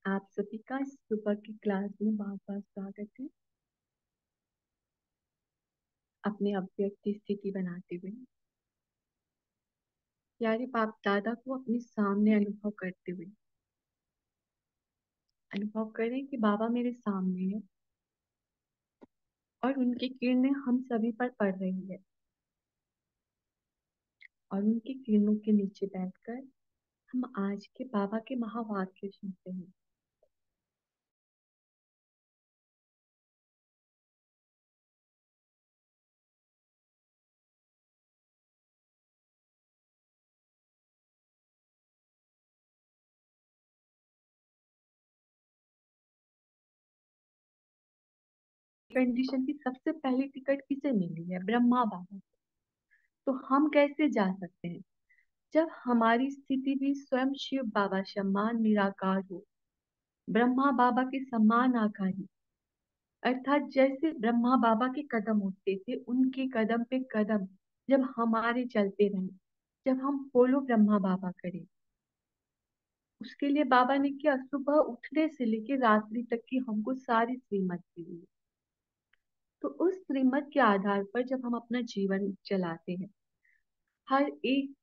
आप सभी का इस सुबह की क्लास में बहुत बहुत स्वागत है। अपने अव्यक्त की स्थिति बनाते हुए प्यारे बाप दादा को अपने सामने अनुभव करते हुए अनुभव करें कि बाबा मेरे सामने है और उनकी किरणें हम सभी पर पड़ रही है। और उनकी किरणों के नीचे बैठकर हम आज के बाबा के महावाक्य सुनते हैं। कंडीशन की सबसे पहली टिकट किसे मिली है? ब्रह्मा बाबा। तो हम कैसे जा सकते हैं जब हमारी स्थिति भी स्वयं शिव बाबा समान निराकार हो, ब्रह्मा बाबा के समान आकारी। अर्थात जैसे ब्रह्मा बाबा के कदम उठते थे, उनके कदम पे कदम जब हमारे चलते रहे, जब हम फॉलो ब्रह्मा बाबा करें। उसके लिए बाबा ने क्या, सुबह उठने से लेकर रात्रि तक की हमको सारी श्रीमत दी हुई। तो उस श्रीमत के आधार पर जब हम अपना जीवन चलाते हैं, हर एक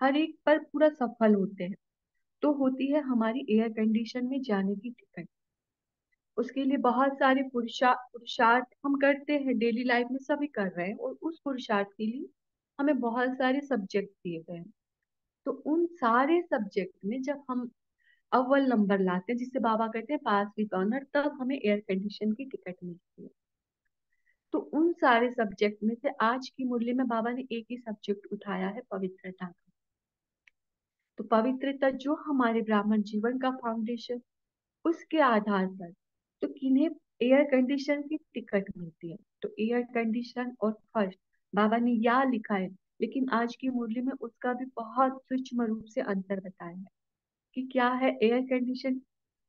हर एक पर पूरा सफल होते हैं, तो होती है हमारी एयर कंडीशन में जाने की टिकट। उसके लिए बहुत सारे पुरुषार्थ हम करते हैं, डेली लाइफ में सभी कर रहे हैं, और उस पुरुषार्थ के लिए हमें बहुत सारे सब्जेक्ट दिए गए हैं। तो उन सारे सब्जेक्ट में जब हम अव्वल नंबर लाते हैं, जिसे बाबा कहते हैं पास विद ऑनर, तब हमें एयर कंडीशन की टिकट मिलती है। तो उन सारे सब्जेक्ट में से आज की मुरली में बाबा ने एक ही सब्जेक्ट उठाया है, पवित्रता का। तो पवित्रता जो हमारे ब्राह्मण जीवन का फाउंडेशन, उसके आधार पर तो किन्हें एयर कंडीशन की टिकट मिलती है। तो एयर कंडीशन और फर्स्ट बाबा ने या लिखा है, लेकिन आज की मुरली में उसका भी बहुत सूक्ष्म रूप से अंतर बताया है कि क्या है एयर कंडीशन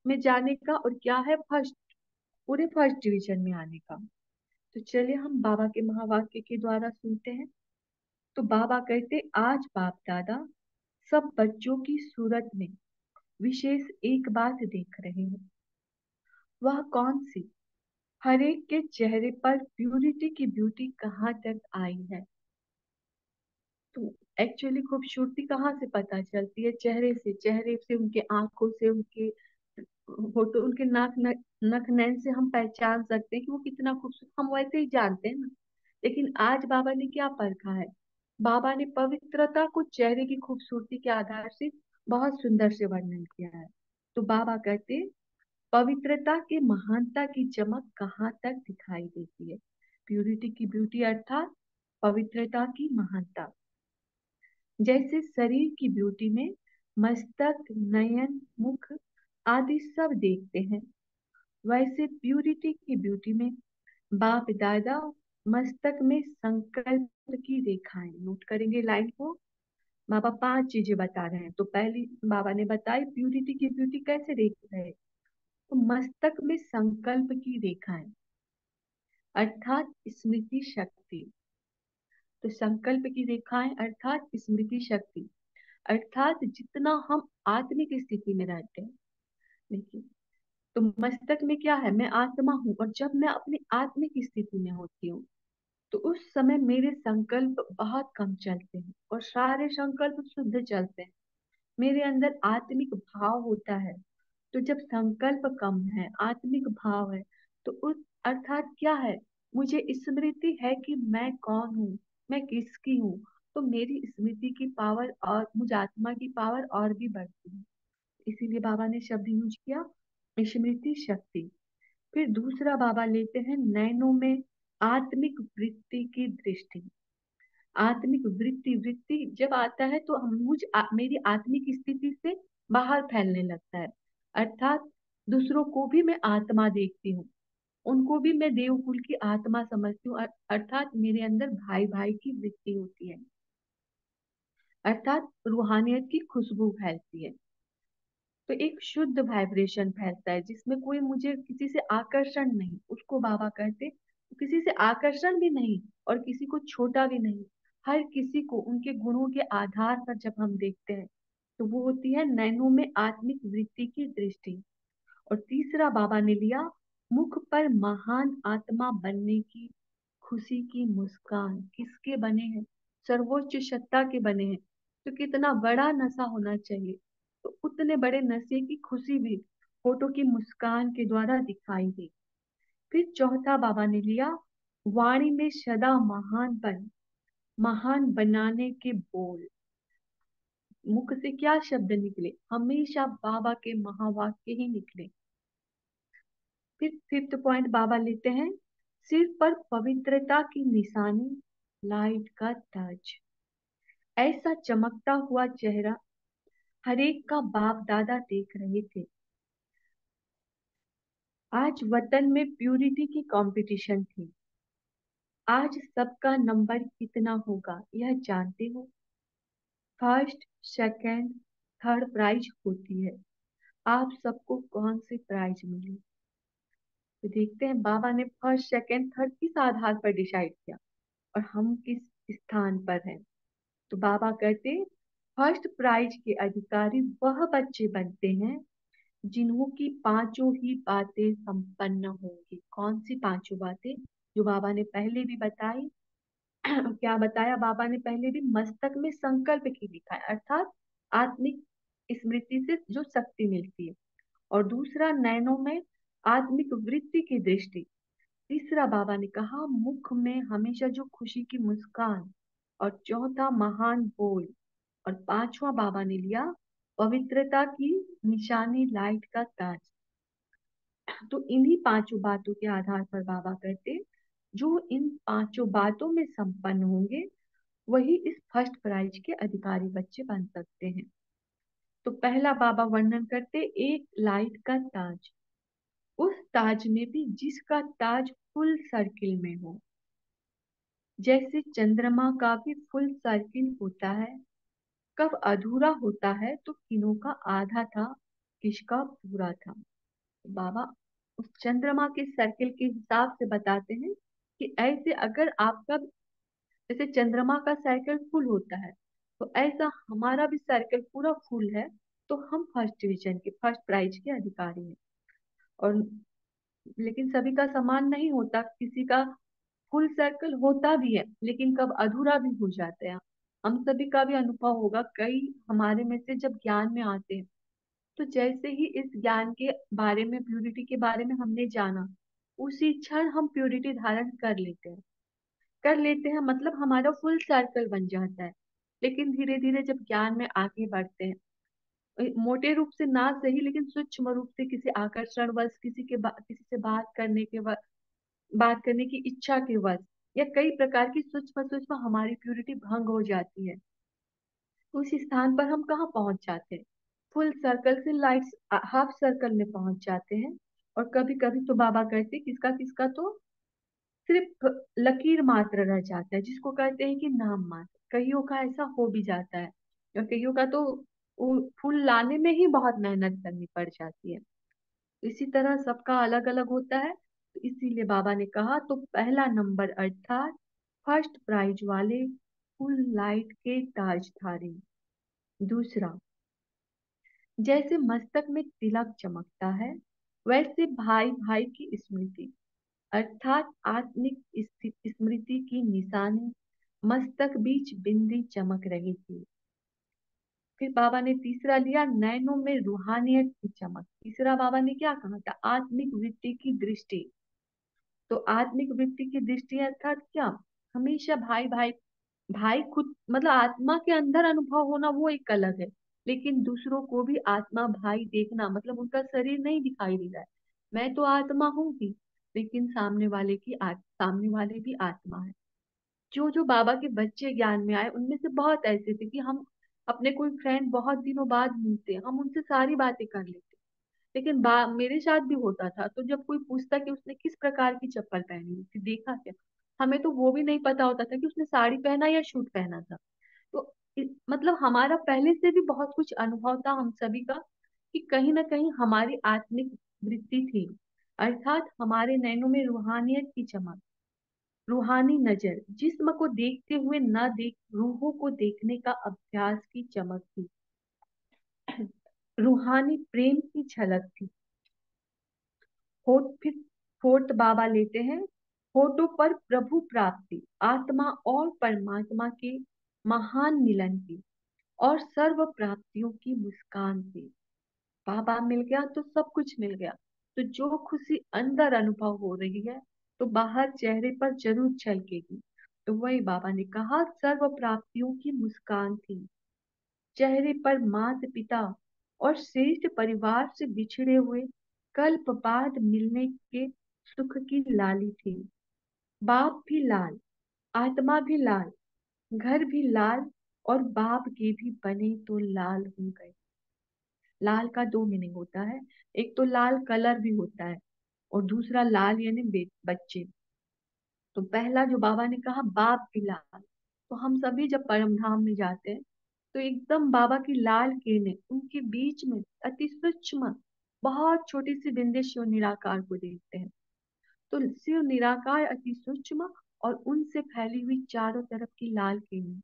में जाने का और क्या है फर्स्ट, पूरे फर्स्ट डिवीजन में आने का। तो चलिए हम बाबा के महावाक्य के द्वारा सुनते हैं। तो बाबा कहते, आज बाप दादा सब बच्चों की सूरत में विशेष एक बात देख रहे हैं। वह कौन सी? हर एक के चेहरे पर प्यूरिटी की ब्यूटी कहाँ तक आई है। तो एक्चुअली खूबसूरती कहाँ से पता चलती है? चेहरे से, उनके आंखों से, उनके होठों, उनके नख नैन से हम पहचान सकते हैं कि वो कितना खूबसूरत, हम वैसे ही जानते हैं ना। लेकिन आज बाबा ने क्या परखा है? बाबा ने पवित्रता को चेहरे की खूबसूरती के आधार से बहुत सुंदर से वर्णन किया है। तो बाबा कहते, पवित्रता के महानता की चमक कहाँ तक दिखाई देती है। प्यूरिटी की ब्यूटी अर्थात पवित्रता की महानता। जैसे शरीर की ब्यूटी में मस्तक, नयन, मुख आदि सब देखते हैं, वैसे प्यूरिटी की ब्यूटी में बाप दादा मस्तक में संकल्प की रेखाएं, नोट करेंगे लाइन को। बाबा 5 चीजें बता रहे हैं। तो पहली बाबा ने बताई प्यूरिटी की ब्यूटी कैसे देख रहे हैं। तो मस्तक में संकल्प की रेखाएं अर्थात स्मृति शक्ति। तो संकल्प की रेखाएं अर्थात स्मृति शक्ति, अर्थात जितना हम आत्मिक स्थिति में रहते हैं। देखिए, तो मस्तक में क्या है, मैं आत्मा हूँ, और जब मैं अपनी आत्मिक स्थिति में होती हूँ, तो उस समय मेरे संकल्प बहुत कम चलते हैं और सारे संकल्प शुद्ध चलते हैं। मेरे अंदर आत्मिक भाव होता है। तो जब संकल्प कम है, आत्मिक भाव है, तो उस अर्थात क्या है, मुझे स्मृति है कि मैं कौन हूँ, मैं किसकी हूँ। तो मेरी स्मृति की पावर और मुझ आत्मा की पावर और भी बढ़ती है। इसीलिए बाबा ने शब्द यूज किया, स्मृति शक्ति। फिर दूसरा बाबा लेते हैं नैनों में आत्मिक वृत्ति की दृष्टि। आत्मिक वृत्ति, वृत्ति जब आता है तो मेरी आत्मिक स्थिति से बाहर फैलने लगता है। अर्थात दूसरों को भी मैं आत्मा देखती हूँ, उनको भी मैं देवकुल की आत्मा समझती हूँ। अर्थात मेरे अंदर भाई भाई की वृत्ति होती है, अर्थात रूहानियत की खुशबू फैलती है। तो एक शुद्ध वाइब्रेशन फैलता है जिसमें कोई मुझे किसी से आकर्षण नहीं, उसको बाबा कहते, किसी से आकर्षण भी नहीं और किसी को छोटा भी नहीं। हर किसी को उनके गुणों के आधार पर जब हम देखते हैं, तो वो होती है नैनों में आत्मिक वृत्ति की दृष्टि। और तीसरा बाबा ने लिया मुख पर महान आत्मा बनने की खुशी की मुस्कान। किसके बने हैं? सर्वोच्च सत्ता के बने हैं। तो कितना बड़ा नशा होना चाहिए, तो उतने बड़े नशे की खुशी भी फोटो की मुस्कान के द्वारा दिखाई दी। फिर चौथा बाबा ने लिया वाणी में सदा महान बनाने के बोल। मुख से क्या शब्द निकले? हमेशा बाबा के महावाक्य ही निकले। फिर फिफ्थ पॉइंट बाबा लेते हैं सिर पर पवित्रता की निशानी, लाइट का ताज। ऐसा चमकता हुआ चेहरा हरेक का बाप दादा देख रहे थे। आज वतन में प्यूरिटी की कंपटीशन थी। आज सबका नंबर कितना होगा यह जानते हो? फर्स्ट, सेकंड, थर्ड प्राइज होती है। आप सबको कौन सी प्राइज मिली? तो देखते हैं बाबा ने फर्स्ट सेकंड थर्ड किस आधार पर डिसाइड किया और हम किस स्थान पर हैं। तो बाबा कहते फर्स्ट प्राइज के अधिकारी वह बच्चे बनते हैं जिन्हों की पांचों ही बातें संपन्न होंगी। कौन सी पांचों बातें? जो बाबा ने पहले भी बताई। क्या बताया बाबा ने पहले भी? मस्तक में संकल्प की लिखा है, अर्थात आत्मिक स्मृति से जो शक्ति मिलती है। और दूसरा नैनों में आत्मिक वृत्ति की दृष्टि। तीसरा बाबा ने कहा मुख में हमेशा जो खुशी की मुस्कान। और चौथा महान बोल। और पांचवा बाबा ने लिया पवित्रता की निशानी, लाइट का ताज। तो इन्हीं पांचों बातों के आधार पर बाबा कहते जो इन पांचों बातों में संपन्न होंगे वही इस फर्स्ट प्राइज के अधिकारी बच्चे बन सकते हैं। तो पहला बाबा वर्णन करते एक लाइट का ताज। उस ताज में भी जिसका ताज फुल सर्किल में हो। जैसे चंद्रमा का भी फुल सर्किल होता है, कब अधूरा होता है तो किनों का आधा था, किसका पूरा था। बाबा उस चंद्रमा के सर्किल के हिसाब से बताते हैं कि ऐसे अगर आपका जैसे चंद्रमा का सर्कल फुल होता है तो ऐसा हमारा भी सर्कल पूरा फुल है, तो हम फर्स्ट डिवीजन के फर्स्ट प्राइज के अधिकारी हैं। और लेकिन सभी का समान नहीं होता, किसी का फुल सर्कल होता भी है लेकिन कब अधूरा भी हो जाता है। हम सभी का भी अनुभव होगा, कई हमारे में से जब ज्ञान में आते हैं तो जैसे ही इस ज्ञान के बारे में, प्यूरिटी के बारे में हमने जाना, उसी क्षण हम प्यूरिटी धारण कर लेते हैं, मतलब हमारा फुल सर्कल बन जाता है। लेकिन धीरे धीरे जब ज्ञान में आगे बढ़ते हैं, मोटे रूप से ना सही लेकिन सूक्ष्म रूप से किसी आकर्षण वश, किसी से बात करने की इच्छा के वश, या कई प्रकार की सूक्ष्म सूक्ष्म हमारी प्यूरिटी भंग हो जाती है, तो उस स्थान पर हम कहाँ पहुंच जाते हैं? फुल सर्कल से लाइट हाफ सर्कल में पहुंच जाते हैं। और कभी कभी तो बाबा कहते किसका किसका तो सिर्फ लकीर मात्र रह जाता है, जिसको कहते हैं कि नाम मात्र। कईयों का ऐसा हो भी जाता है और कईयों का तो फूल लाने में ही बहुत मेहनत करनी पड़ जाती है। इसी तरह सबका अलग अलग होता है। तो इसीलिए बाबा ने कहा तो पहला नंबर अर्थात फर्स्ट प्राइज वाले फुल लाइट के ताजधारी। दूसरा, जैसे मस्तक में तिलक चमकता है वैसे भाई भाई की स्मृति, अर्थात आत्मिक स्मृति की निशानी, मस्तक बीच बिंदी चमक रही थी। फिर बाबा ने तीसरा लिया नैनों में रूहानियत की चमक। तीसरा बाबा ने क्या कहा था? आत्मिक वृत्ति की दृष्टि। तो आत्मिक वृत्ति की दृष्टि अर्थात क्या? हमेशा भाई भाई, भाई खुद मतलब आत्मा के अंदर अनुभव होना वो एक अलग है, लेकिन दूसरों को भी आत्मा भाई देखना, मतलब उनका शरीर नहीं दिखाई दे रहा है, मैं तो आत्मा हूँ ही, लेकिन सामने वाले भी आत्मा है। जो जो बाबा के बच्चे ज्ञान में आए उनमें से बहुत ऐसे थे कि हम अपने कोई फ्रेंड बहुत दिनों बाद मिलते हैं, हम उनसे सारी बातें कर लेते। लेकिन मेरे साथ भी होता था, तो जब कोई पूछता कि उसने किस प्रकार की चप्पल पहनी हुई थी, देखा क्या, हमें तो वो भी नहीं पता होता था कि उसने साड़ी पहना या सूट पहना था। तो मतलब हमारा पहले से भी बहुत कुछ अनुभव था हम सभी का कि कहीं ना कहीं हमारी आत्मिक वृत्ति थी, अर्थात हमारे नैनों में रूहानियत की चमक, रूहानी नजर, जिस्म को देखते हुए न देख रूहों को देखने का अभ्यास की चमक थी। रूहानी प्रेम की झलक थी। होठ फिर होठ बाबा लेते हैं, होठों पर प्रभु प्राप्ति, आत्मा और परमात्मा के महान मिलन की और सर्व प्राप्तियों की मुस्कान थी। बाबा मिल गया तो सब कुछ मिल गया। तो जो खुशी अंदर अनुभव हो रही है तो बाहर चेहरे पर जरूर झलकेगी। तो वही बाबा ने कहा, सर्व प्राप्तियों की मुस्कान थी। चेहरे पर माता पिता और श्रेष्ठ परिवार से बिछड़े हुए कल्प बाद मिलने के सुख की लाली थी। बाप भी लाल, आत्मा भी लाल, घर भी लाल, और बाप के भी बने तो लाल हो गए। लाल का दो मीनिंग होता है, एक तो लाल कलर भी होता है और दूसरा लाल यानी बच्चे। तो पहला जो बाबा ने कहा, बाप की लाल, तो हम सभी जब परम धाम में जाते हैं तो एकदम बाबा की लाल किरणें, उनके बीच में अति सूक्ष्म बहुत छोटी सी बिंदु शिव निराकार को देखते हैं। तो शिव निराकार अति सूक्ष्म और उनसे फैली हुई चारों तरफ की लाल किरणें।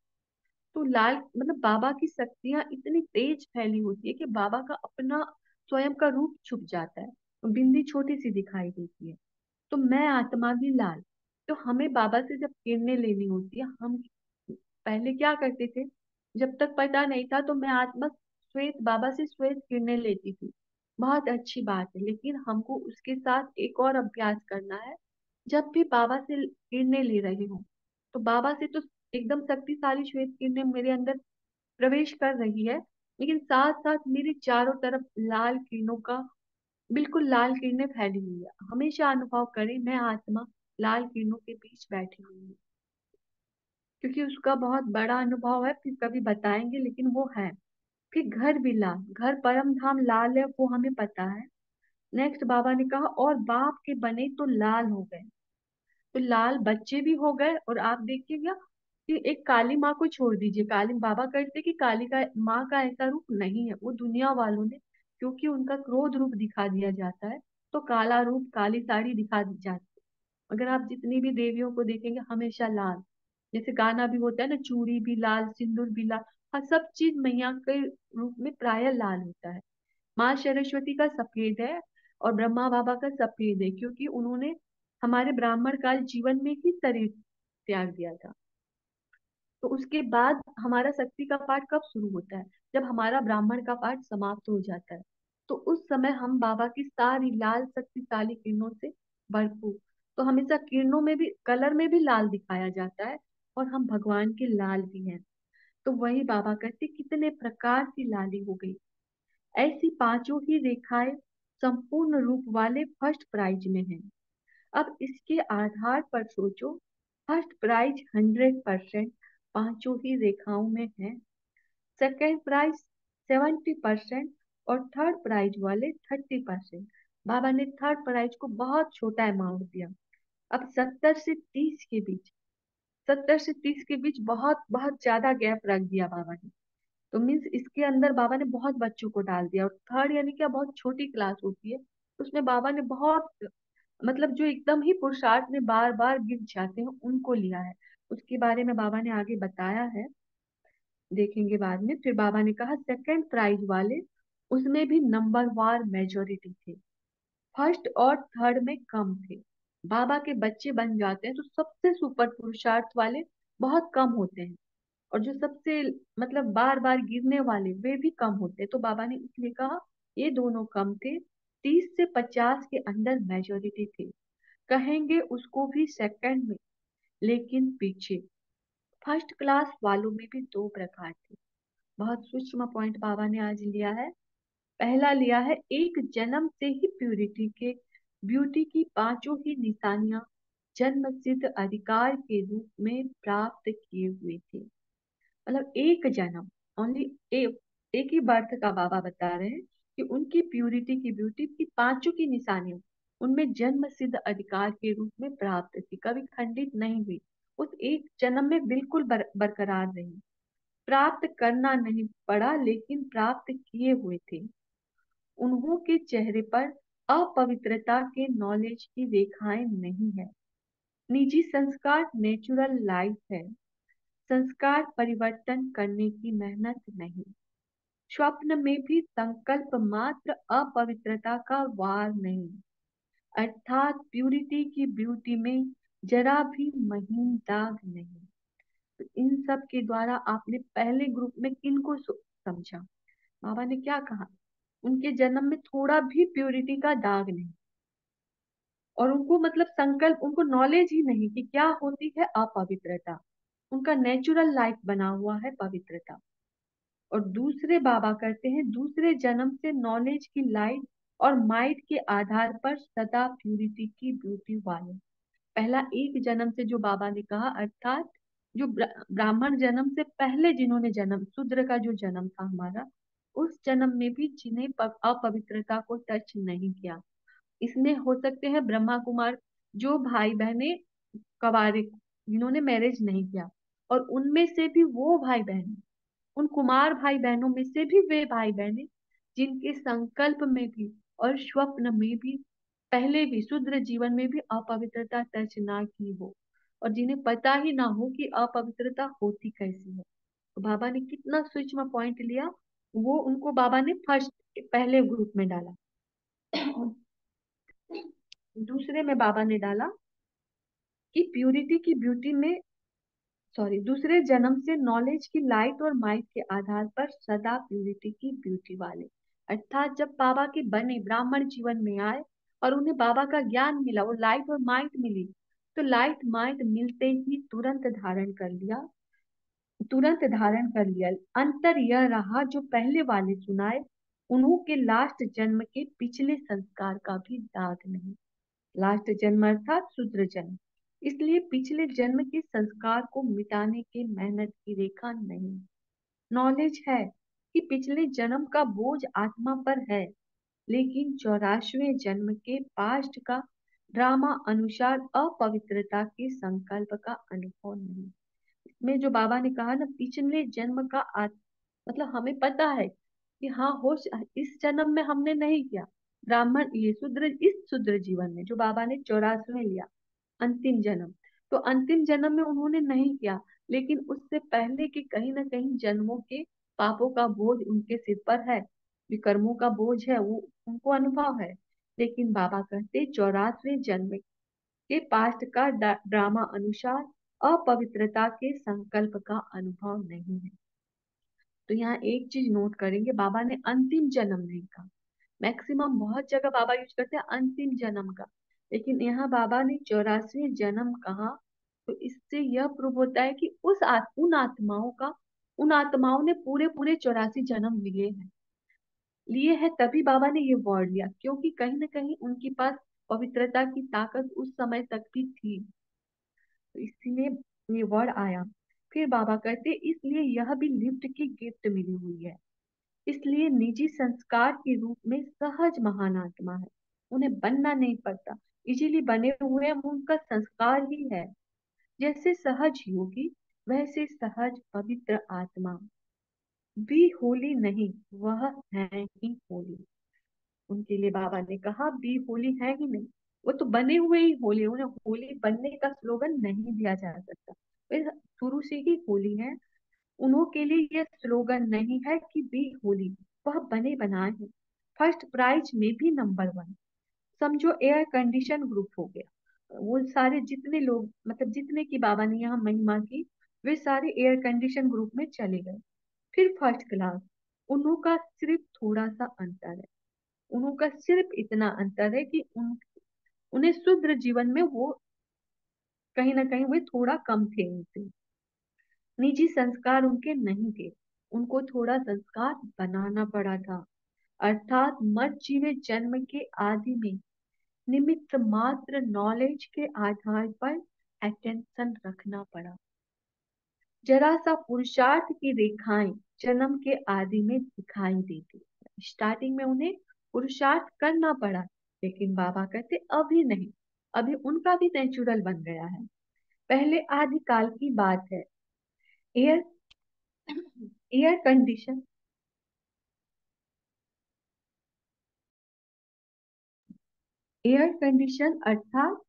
तो लाल मतलब बाबा की शक्तियां इतनी तेज फैली होती है कि बाबा का अपना स्वयं का रूप छुप जाता है, तो बिंदी छोटी सी दिखाई देती है। तो मैं आत्मा भी लाल। तो हमें बाबा से जब किरणें लेनी होती है, हम पहले क्या करते थे, जब तक पता नहीं था तो मैं आत्मा श्वेत बाबा से श्वेत किरणें लेती थी। बहुत अच्छी बात है, लेकिन हमको उसके साथ एक और अभ्यास करना है। जब भी बाबा से किरणें ले रही हूँ तो बाबा से तो एकदम शक्तिशाली श्वेत किरणें मेरे अंदर प्रवेश कर रही है, लेकिन साथ साथ मेरे चारों तरफ लाल किरणों का बिल्कुल लाल किरणें फैली हुई है। हमेशा अनुभव करें, मैं आत्मा लाल किरणों के बीच बैठी हुई हूँ। क्योंकि उसका बहुत बड़ा अनुभव है, फिर कभी बताएंगे, लेकिन वो है। फिर घर भी लाल, घर परम धाम लाल है, वो हमें पता है। नेक्स्ट बाबा ने कहा, और बाप के बने तो लाल हो गए। तो लाल बच्चे भी हो गए, और आप देखिएगा कि एक काली माँ को छोड़ दीजिए, काली बाबा कहते कि काली का माँ का ऐसा रूप नहीं है, वो दुनिया वालों ने, क्योंकि उनका क्रोध रूप दिखा दिया जाता है तो काला रूप काली साड़ी दिखा दी जाती है। अगर आप जितनी भी देवियों को देखेंगे हमेशा लाल, जैसे गाना भी होता है ना, चूड़ी भी लाल, सिंदूर भी लाल। हाँ, सब चीज मैया के रूप में प्राय लाल होता है। माँ सरस्वती का सफेद है और ब्रह्मा बाबा का सफेद है, क्योंकि उन्होंने हमारे ब्राह्मण काल जीवन में ही शरीर त्याग दिया था। तो उसके बाद हमारा शक्ति का पाठ कब शुरू होता है, जब हमारा ब्राह्मण का पाठ समाप्त हो जाता है। तो उस समय हम बाबा की सारी लाल शक्तिशाली किरणों से भरपूर। तो हमेशा किरणों में भी, कलर में भी लाल दिखाया जाता है, और हम भगवान के लाल भी हैं। तो वही बाबा कहते, कितने प्रकार की लाली हो गई। ऐसी पांचों ही रेखाएं संपूर्ण रूप वाले फर्स्ट प्राइज में हैं। अब इसके आधार पर सोचो, फर्स्ट प्राइज 100% पांचों ही रेखाओं में है, सेकेंड प्राइज 70% और थर्ड प्राइज वाले 30%। बाबा ने थर्ड प्राइज को बहुत छोटा अमाउंट दिया। अब 70 से 30 के बीच बहुत बहुत ज्यादा गैप रख दिया बाबा ने। तो मीन्स इसके अंदर बाबा ने बहुत बच्चों को डाल दिया, और थर्ड यानी क्या, बहुत छोटी क्लास होती है, उसमें बाबा ने बहुत, मतलब जो एकदम ही पुरुषार्थ में बार बार गिर जाते हैं उनको लिया है। उसके बारे में बाबा ने आगे बताया है, देखेंगे बाद में। फिर बाबा ने कहा, सेकंड प्राइज वाले उसमें भी नंबर वार मेजोरिटी थे, फर्स्ट और थर्ड में कम थे। बाबा के बच्चे बन जाते हैं तो सबसे सुपर पुरुषार्थ वाले बहुत कम होते हैं, और जो सबसे मतलब बार बार गिरने वाले वे भी कम होते हैं। तो बाबा ने इसलिए कहा ये दोनों कम थे, 30 से 50 के अंदर मेजोरिटी थे, कहेंगे उसको भी सेकंड में। लेकिन पीछे फर्स्ट क्लास वालों में भी दो प्रकार थे। बहुत सूक्ष्म पॉइंट बाबा ने आज लिया है। पहला लिया है, एक जन्म से ही प्यूरिटी के ब्यूटी की पांचों ही निशानियां जन्म सिद्ध अधिकार के रूप में प्राप्त किए हुए थे। मतलब एक जन्म, ओनली एक ही बर्थ का बाबा बता रहे हैं कि उनकी प्यूरिटी की ब्यूटी की पांचों की निशानियां उनमें जन्म सिद्ध अधिकार के रूप में प्राप्त थी, कभी खंडित नहीं हुई, उस एक जन्म में बिल्कुल बरकरार रही। प्राप्त करना नहीं पड़ा, लेकिन प्राप्त किए हुए थे। उन्हों के चेहरे पर अपवित्रता के नॉलेज की रेखाएं नहीं है। निजी संस्कार नेचुरल लाइफ है, संस्कार परिवर्तन करने की मेहनत नहीं। स्वप्न में भी संकल्प मात्र, अपवित्रता का वार नहीं, अर्थात प्यूरिटी की ब्यूटी में जरा भी महीन दाग नहीं। तो इन सब के द्वारा आपने पहले ग्रुप में किनको समझा? बाबा ने क्या कहा? उनके जन्म में थोड़ा भी प्यूरिटी का दाग नहीं, और उनको मतलब संकल्प, उनको नॉलेज ही नहीं कि क्या होती है अपवित्रता। उनका नेचुरल लाइफ बना हुआ है पवित्रता। और दूसरे बाबा करते हैं दूसरे जन्म से नॉलेज की लाइट और माइट के आधार पर सदा प्यूरिटी की ब्यूटी वाले। पहला एक जन्म से जो बाबा ने कहा, अर्थात जो ब्राह्मण जन्म से पहले जिन्होंने जन्म, शूद्र का जो जन्म था हमारा, उस जन्म में भी जिन्हें अपवित्रता को टच नहीं किया। इसमें हो सकते हैं ब्रह्मा कुमार, जो भाई बहने कवारे, जिन्होंने मैरिज नहीं किया, और उनमें से भी वो भाई बहन, उन कुमार भाई बहनों में से भी वे भाई बहने जिनके संकल्प में भी और स्वप्न में भी पहले भी शूद्र जीवन में भी अपवित्रता टच ना की हो, और जिन्हें पता ही ना हो कि अपवित्रता होती कैसी है। तो बाबा ने कितना सूक्ष्म पॉइंट लिया, वो उनको बाबा ने फर्स्ट पहले ग्रुप में डाला। दूसरे में बाबा ने डाला कि प्यूरिटी की ब्यूटी में, सॉरी, दूसरे जन्म से नॉलेज की लाइट और माइट के आधार पर सदा प्यूरिटी की ब्यूटी वाले। अर्थात जब बाबा के बने ब्राह्मण जीवन में आए और उन्हें बाबा का ज्ञान मिला, वो लाइट और माइट मिली, तो लाइट माइट मिलते ही तुरंत धारण कर लिया। अंतर यह रहा, जो पहले वाले सुनाए उन्हों के लास्ट जन्म के पिछले संस्कार का भी दाग नहीं। लास्ट जन्म अर्थात शूद्र जन्म, इसलिए पिछले जन्म के संस्कार को मिटाने की मेहनत की रेखा नहीं। नॉलेज है कि पिछले जन्म का बोझ आत्मा पर है, लेकिन 84वें जन्म के पास्ट का ड्रामा अनुसार अपवित्रता के संकल्प का अनुभव नहीं। इसमें जो बाबा ने कहा ना, पिछले जन्म का मतलब हमें पता है कि हाँ हो, इस जन्म में हमने नहीं किया ब्राह्मण, ये शूद्र, इस शूद्र जीवन में जो बाबा ने 84वें लिया अंतिम जन्म, तो अंतिम जन्म में उन्होंने नहीं किया, लेकिन उससे पहले के कहीं ना कहीं जन्मों के पापों का बोझ उनके सिर पर है, विकर्मों का बोझ है, वो उनको अनुभव है। लेकिन बाबा कहते 84वें जन्म के पास्ट का ड्रामा अनुसार अपवित्रता के संकल्प का अनुभव नहीं है। तो यहाँ एक चीज नोट करेंगे, बाबा ने अंतिम जन्म नहीं कहा। मैक्सिमम बहुत जगह बाबा यूज करते हैं अंतिम जन्म का, लेकिन यहाँ बाबा ने 84वें जन्म कहा। तो इससे यह प्रूव होता है कि उन आत्माओं ने पूरे पूरे 84 जन्म लिए हैं, तभी बाबा ने ये वर्ड लिया, क्योंकि कहीं ना कहीं उनके पास पवित्रता की ताकत उस समय तक भी थी, तो इसीलिए ये वर्ड आया। फिर बाबा कहते इसलिए यह भी लिफ्ट की गिफ्ट मिली हुई है, इसलिए निजी संस्कार के रूप में सहज महान आत्मा है, उन्हें बनना नहीं पड़ता, इजीली बने हुए हम, उनका संस्कार ही है। जैसे सहज योगी वैसे सहज पवित्र आत्मा भी होली नहीं, वह है ही होली। उनके लिए बाबा ने कहा बी होली है ही नहीं, वो तो बने हुए ही होली, उन्हें होली बनने का स्लोगन नहीं दिया जा सकता, वे शुरू से ही होली है। उन्हों के लिए यह स्लोगन नहीं है कि बी होली, वह बने बनाए हैं। फर्स्ट प्राइज में भी नंबर वन, समझो एयर कंडीशन ग्रुप हो गया, वो सारे जितने लोग, मतलब जितने की बाबा ने यहाँ महिमा की, वे सारे एयर कंडीशन ग्रुप में चले गए। फिर फर्स्ट क्लास, उन्हों का सिर्फ थोड़ा सा अंतर है, उन्हों का सिर्फ इतना अंतर है कि उन्हें शुद्र जीवन में वो कहीं ना कहीं वे थोड़ा कम थे उनसे, निजी संस्कार उनके नहीं थे, उनको थोड़ा संस्कार बनाना पड़ा था। अर्थात मर्जीवे जन्म के आदि में निमित्त मात्र नॉलेज के आधार पर अटेंशन रखना पड़ा। जरा सा पुरुषार्थ की रेखाएं जन्म के आदि में दिखाई देती, स्टार्टिंग में उन्हें पुरुषार्थ करना पड़ा, लेकिन बाबा कहते अभी नहीं, अभी उनका भी नेचुरल बन गया है। पहले आदिकाल की बात है, air air condition air condition अर्थात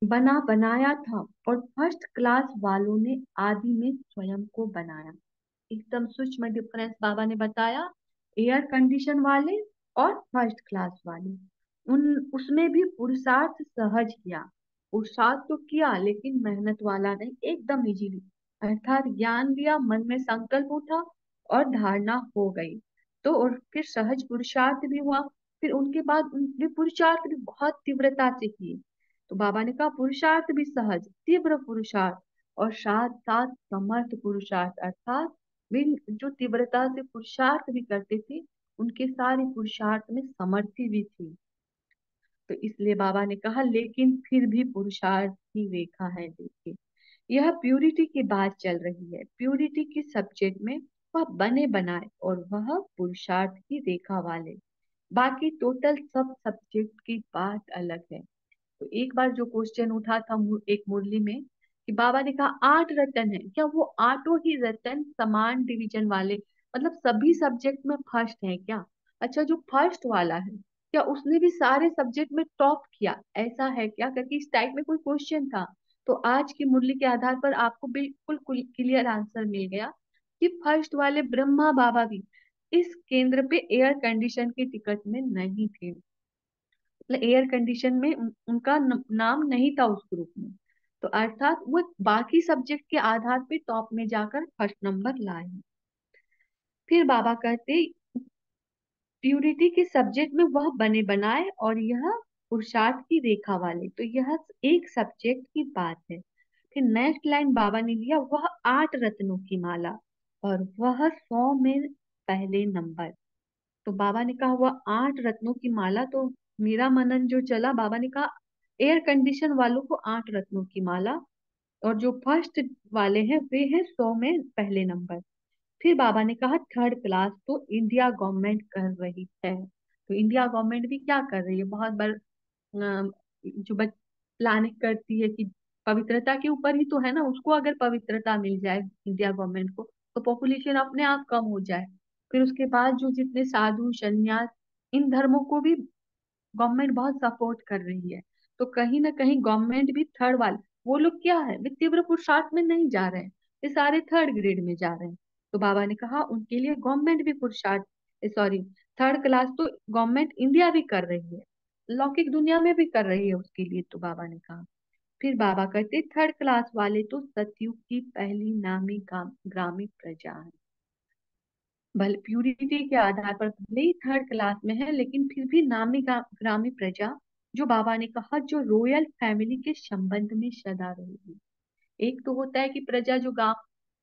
बना बनाया था, और फर्स्ट क्लास वालों ने आदि में स्वयं को बनाया। एकदम सूक्ष्म डिफरेंस बाबा ने बताया, एयर कंडीशन वाले और फर्स्ट क्लास वाले, उन उसमें भी पुरुषार्थ सहज किया। पुरुषार्थ तो किया लेकिन मेहनत वाला नहीं, एकदम इजीली। अर्थात ज्ञान लिया, मन में संकल्प उठा और धारणा हो गई। तो और फिर सहज पुरुषार्थ भी हुआ। फिर उनके बाद उनने पुरुषार्थ भी बहुत तीव्रता से किए। तो बाबा ने कहा पुरुषार्थ भी सहज, तीव्र पुरुषार्थ और साथ साथ समर्थ पुरुषार्थ, अर्थात वे जो तीव्रता से पुरुषार्थ भी करते थे, उनके सारे पुरुषार्थ में समर्थी भी थी। तो इसलिए बाबा ने कहा लेकिन फिर भी पुरुषार्थ की रेखा है, देखिए यह प्यूरिटी की बात चल रही है। प्यूरिटी की सब्जेक्ट में वह बने बनाए और वह पुरुषार्थ की रेखा वाले, बाकी टोटल सब सब्जेक्ट की बात अलग है। तो एक बार जो क्वेश्चन उठा था एक मुरली में कि बाबा ने कहा 8 रत्न है, क्या वो आठों ही रत्न समान डिवीजन वाले, मतलब सभी सब्जेक्ट में फर्स्ट है क्या? अच्छा, जो फर्स्ट वाला है क्या उसने भी सारे सब्जेक्ट में टॉप किया, ऐसा है क्या? करके इस टाइप में कोई क्वेश्चन था। तो आज की मुरली के आधार पर आपको बिल्कुल क्लियर आंसर मिल गया कि फर्स्ट वाले ब्रह्मा बाबा भी इस केंद्र पे एयर कंडीशन के टिकट में नहीं थे। मतलब एयर कंडीशन में उनका नाम नहीं था उस ग्रुप में। तो अर्थात वो बाकी सब्जेक्ट के आधार पे टॉप में जाकर फर्स्ट नंबर लाए। फिर बाबा कहते प्यूरिटी के सब्जेक्ट में वह बने बनाए और यह पुरुषार्थ की रेखा वाले, तो यह एक सब्जेक्ट की बात है। फिर नेक्स्ट लाइन बाबा ने लिया, वह 8 रत्नों की माला और वह 100 में पहले नंबर। तो बाबा ने कहा वह 8 रत्नों की माला, तो मेरा मनन जो चला, बाबा ने कहा एयर कंडीशन वालों को 8 रत्नों की माला और जो फर्स्ट वाले हैं वे हैं 100 में पहले नंबर। फिर बाबा ने कहा थर्ड क्लास तो इंडिया गवर्नमेंट कर रही है। तो इंडिया गवर्नमेंट भी क्या कर रही है, बहुत बार जो प्लानिंग करती है कि पवित्रता के ऊपर ही तो है ना, उसको अगर पवित्रता मिल जाए इंडिया गवर्नमेंट को तो पॉपुलेशन अपने आप कम हो जाए। फिर उसके बाद जो जितने साधु संन्यास, इन धर्मों को भी गवर्नमेंट बहुत सपोर्ट कर रही है। तो कहीं ना कहीं गवर्नमेंट भी थर्ड वाले, वो लोग क्या है, वे तीव्र पुरुषार्थ में नहीं जा रहे हैं, ये सारे थर्ड ग्रेड में जा रहे हैं। तो बाबा ने कहा उनके लिए गवर्नमेंट भी पुरुषार्थ, सॉरी, थर्ड क्लास तो गवर्नमेंट इंडिया भी कर रही है, लौकिक दुनिया में भी कर रही है उसके लिए। तो बाबा ने कहा, फिर बाबा कहते थर्ड क्लास वाले तो सतयुग की पहली नामी ग्रामीण प्रजा है। भले प्यूरिटी के आधार पर भले ही थर्ड क्लास में है, लेकिन फिर भी नामी ग्रामी प्रजा, जो बाबा ने कहा जो रॉयल फैमिली के संबंध में सदा रहेगी। एक तो होता है कि प्रजा जो गांव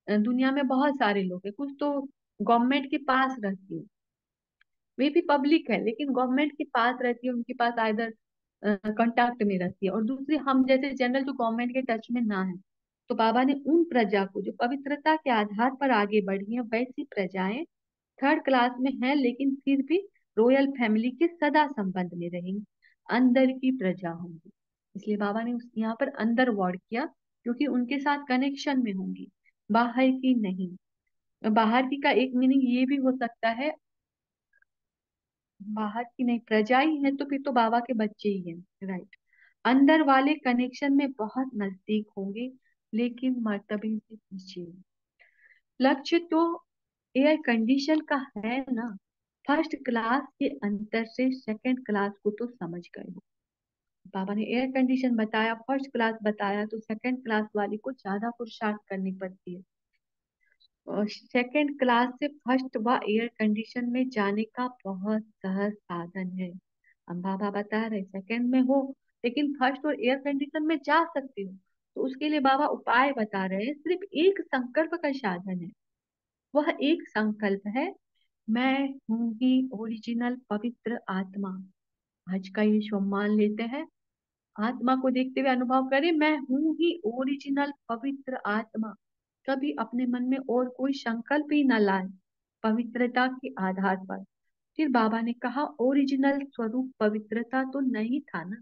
दुनिया में बहुत सारे लोग हैं, कुछ तो गवर्नमेंट के पास रहती है, वे भी पब्लिक है लेकिन गवर्नमेंट के पास रहती है, उनके पास आइदर कांटेक्ट में रहती है, और दूसरी हम जैसे जनरल जो गवर्नमेंट के टच में ना है। तो बाबा ने उन प्रजा को जो पवित्रता के आधार पर आगे बढ़ी है, वैसी प्रजाएं थर्ड क्लास में है लेकिन फिर भी रॉयल फैमिली के सदा संबंध में रहेंगी, अंदर की प्रजा होंगी। इसलिए बाबा ने उस यहाँ पर अंदर वर्ड किया, क्योंकि उनके साथ कनेक्शन में होंगी, बाहर की नहीं। बाहर की का एक मीनिंग ये भी हो सकता है, बाहर की नहीं, प्रजा ही है तो फिर तो बाबा के बच्चे ही हैं, राइट। अंदर वाले कनेक्शन में बहुत नजदीक होंगे लेकिन मर्तबे से पीछे। लक्ष्य तो एयर कंडीशन का है ना, फर्स्ट क्लास के अंतर से सेकंड क्लास को तो समझ गए हो। बाबा ने एयर कंडीशन बताया, फर्स्ट क्लास बताया, तो सेकंड क्लास वाली को ज्यादा पुरुषार्थ करनी पड़ती है। और सेकंड क्लास से फर्स्ट व एयर कंडीशन में जाने का बहुत सहज साधन है। हम बाबा बता रहे सेकंड में हो लेकिन फर्स्ट और एयर कंडीशन में जा सकते हो, तो उसके लिए बाबा उपाय बता रहे हैं, सिर्फ एक संकल्प का साधन है। वह एक संकल्प है, मैं हूँ ही ओरिजिनल पवित्र आत्मा। आज का ये सम्मान लेते हैं, आत्मा को देखते हुए अनुभव करें, मैं हूँ ही ओरिजिनल पवित्र आत्मा। कभी अपने मन में और कोई संकल्प ही न लाए, पवित्रता के आधार पर। फिर बाबा ने कहा ओरिजिनल स्वरूप पवित्रता तो नहीं था ना।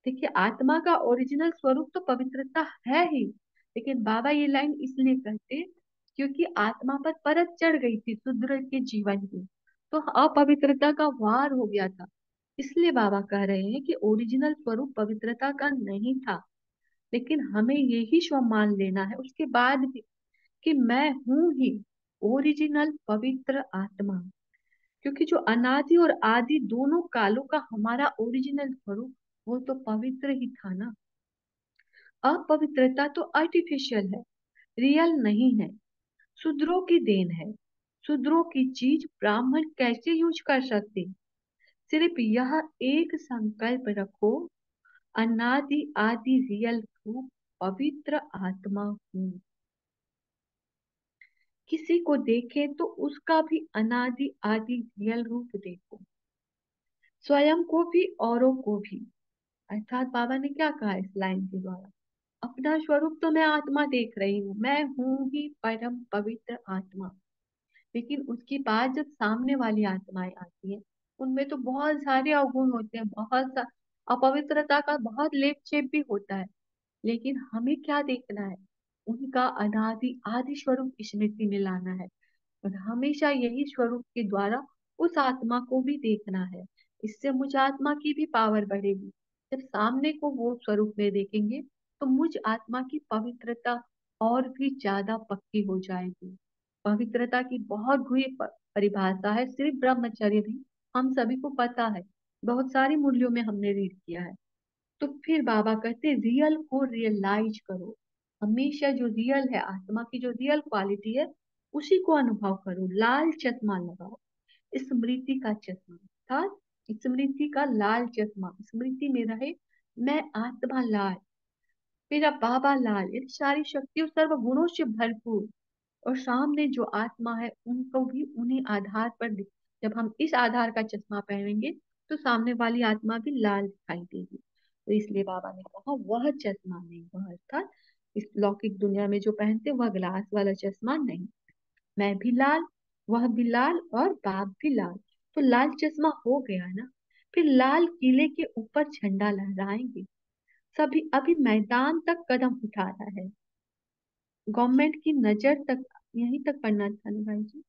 देखिए आत्मा का ओरिजिनल स्वरूप तो पवित्रता है ही, लेकिन बाबा ये लाइन इसलिए कहते क्योंकि आत्मा पर परत चढ़ गई थी शूद्र के जीवन की, तो अपवित्रता का वार हो गया था। इसलिए बाबा कह रहे हैं कि ओरिजिनल स्वरूप पवित्रता का नहीं था, लेकिन हमें यही सम्मान लेना है उसके बाद भी कि मैं हूं ही। ओरिजिनल पवित्र आत्मा। क्योंकि जो अनादि और आदि दोनों कालों का हमारा ओरिजिनल स्वरूप, वो तो पवित्र ही था ना। अपवित्रता तो आर्टिफिशियल है, रियल नहीं है, शूद्रों की देन है। शूद्रों की चीज ब्राह्मण कैसे यूज कर सकते? सिर्फ यह एक संकल्प रखो, अनादि आदि रियल रूप पवित्र आत्मा हूँ। किसी को देखे तो उसका भी अनादि आदि रियल रूप देखो, स्वयं को भी औरों को भी। अर्थात बाबा ने क्या कहा इस लाइन के द्वारा? अपना स्वरूप तो मैं आत्मा देख रही हूँ, मैं हूँ ही परम पवित्र आत्मा। लेकिन उसके बाद जब सामने वाली आत्माएं आती हैं, उनमें तो बहुत सारे अवगुण होते हैं, अपवित्रता का बहुत लेप चेप भी होता है। लेकिन हमें क्या देखना है? उनका अनादि आदि स्वरूप स्मृति में लाना है, और हमेशा यही स्वरूप के द्वारा उस आत्मा को भी देखना है। इससे मुझ आत्मा की भी पावर बढ़ेगी। जब सामने को वो स्वरूप में देखेंगे, तो मुझ आत्मा की पवित्रता और भी ज्यादा पक्की हो जाएगी। पवित्रता की बहुत बुरी परिभाषा है सिर्फ ब्रह्मचर्य नहीं, हम सभी को पता है, बहुत सारी मूल्यों में हमने रीड किया है। तो फिर बाबा कहते रियल को रियलाइज करो। हमेशा जो रियल है, आत्मा की जो रियल क्वालिटी है, उसी को अनुभव करो। लाल चश्मा लगाओ, स्मृति का चश्मा, अर्थात स्मृति का लाल चश्मा। स्मृति में रहे मैं आत्मा लाल, मेरा बाबा लाल, इन सारी शक्तियों सर्व गुणों से भरपूर, और सामने जो आत्मा है उनको भी उन्हीं आधार पर जब हम इस आधार का चश्मा पहनेंगे, तो सामने वाली आत्मा भी लाल दिखाई देगी। तो इसलिए बाबा ने कहा वह चश्मा नहीं, वह अर्थात इस लौकिक दुनिया में जो पहनते वह ग्लास वाला चश्मा नहीं। मैं भी लाल, वह भी लाल, और बाप भी लाल। तो लाल चश्मा हो गया ना। फिर लाल किले के ऊपर झंडा लहराएंगे सभी। अभी मैदान तक कदम उठा रहा है, गवर्नमेंट की नजर तक, यहीं तक पढ़ना था ना भाई जी?